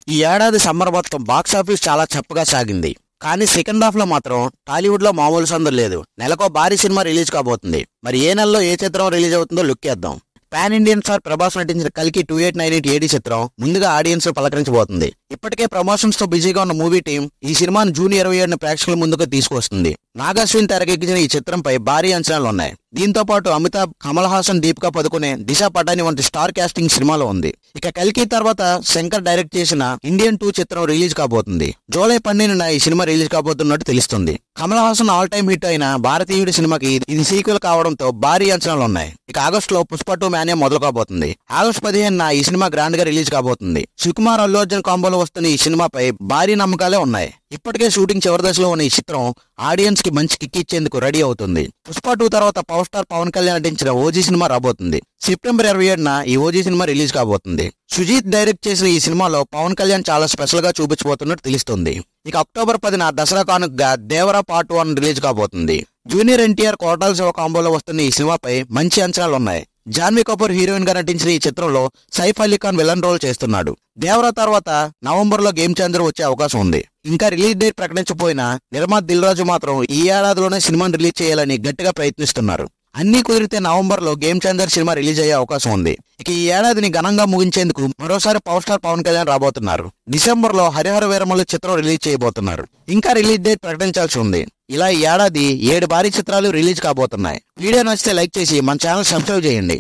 ఈ ఏడాది సమ్మర్ మొత్తం బాక్సాఫీస్ చాలా చప్పగా సాగింది. కానీ సెకండ్ హాఫ్ లో మాత్రం టాలీవుడ్ లో మామూలు సందడి లేదు. నెలకో భారీ సినిమా రిలీజ్ కాబోతుంది. మరి ఏ నెలలో ఏ చిత్రం రిలీజ్ అవుతుందో లుక్ చేద్దాం. పాన్ ఇండియన్ స్టార్ ప్రభాస్ నటించిన కల్కి 2898 ఏడి చిత్రం ముందుగా ఆడియన్స్ పలకరించబోతుంది. ఇప్పటికే ప్రమోషన్స్ తో బిజీగా ఉన్న మూవీ టీం ఈ సినిమాను జూన్ 27న ప్రేక్షకుల ముందుకు తీసుకొస్తుంది. నాగాశ్విన్ తెరకెక్కించిన ఈ చిత్రంపై భారీ అంచనాలు ఉన్నాయి. దీంతో పాటు అమితాబ్, కమల్ హాసన్, దీపికా పదుకునే, దిశా పటాని వంటి స్టార్ కాస్టింగ్ సినిమాలో ఉంది. ఇక కల్కి తర్వాత శంకర్ డైరెక్ట్ చేసిన ఇండియన్ 2 చిత్రం రిలీజ్ కాబోతుంది. జూలై 12న ఈ సినిమా రిలీజ్ కాబోతున్నట్టు తెలుస్తుంది. Kamal Haasan all time hit అయిన భారతీయుడి సినిమాకి ఇది సీక్వెల్ కావడంతో భారీ అంచనాలు ఉన్నాయి. ఇక ఆగస్టులో పుష్ప 2 మ్యానియా మొదలు కాబోతుంది. ఆగస్టు 15న ఈ సినిమా గ్రాండ్ గా రిలీజ్ కాబోతుంది. సుకుమార్, అల్లు అర్జున్ కాంబోలో వస్తున్న ఈ సినిమాపై భారీ నమ్మకాలే ఉన్నాయి. ఇప్పటికే షూటింగ్ చివరి దశలో ఉన్న ఈ చిత్రం ఆడియన్స్ కి మంచి కిక్ ఇచ్చేందుకు రెడీ అవుతుంది. పుష్ప 2 తర్వాత పవర్ స్టార్ పవన్ కళ్యాణ్ నటించిన ఓజీ సినిమా రాబోతుంది. సెప్టెంబర్ 27న ఈ ఓజీ సినిమా రిలీజ్ కాబోతుంది. సుజీత్ డైరెక్ట్ చేసిన ఈ సినిమాలో పవన్ కళ్యాణ్ చాలా స్పెషల్ గా చూపించబోతున్నట్టు తెలుస్తుంది. ఇక అక్టోబర్ 10న దసరా కానుకగా దేవరా పార్ట్ 1 రిలీజ్ కాబోతుంది. జూనియర్ ఎన్టీఆర్, కోటాల శివ కాంబోలో వస్తున్న ఈ సినిమాపై మంచి అంచనాలు ఉన్నాయి. జాన్వీ కపూర్ హీరోయిన్ గా నటించిన ఈ చిత్రంలో సైఫ్ అలీ ఖాన్ విలన్ రోల్ చేస్తున్నాడు. దేవరా తర్వాత నవంబర్ లో గేమ్ చేంజర్ వచ్చే అవకాశం ఉంది. ఇంకా రిలీజ్ డేట్ ప్రకటించపోయినా నిర్మాత దిల్ రాజు మాత్రం ఈ ఏడాదిలోనే సినిమాను రిలీజ్ చేయాలని గట్టిగా ప్రయత్నిస్తున్నారు. అన్ని కుదిరితే నవంబర్ లో గేమ్ చేంజర్ సినిమా రిలీజ్ అయ్యే అవకాశం ఉంది. ఇక ఈ ఏడాదిని ఘనంగా ముగించేందుకు మరోసారి పవర్ స్టార్ పవన్ కళ్యాణ్ రాబోతున్నారు. డిసెంబర్ లో హరిహర వీరమల్లు చిత్రం రిలీజ్ చేయబోతున్నారు. ఇంకా రిలీజ్ డేట్ ప్రకటించాల్సి ఉంది. ఇలా ఈ ఏడాది 7 భారీ చిత్రాలు రిలీజ్ కాబోతున్నాయి. వీడియో నచ్చితే లైక్ చేసి మన ఛానల్ సబ్స్క్రైబ్ చేయండి.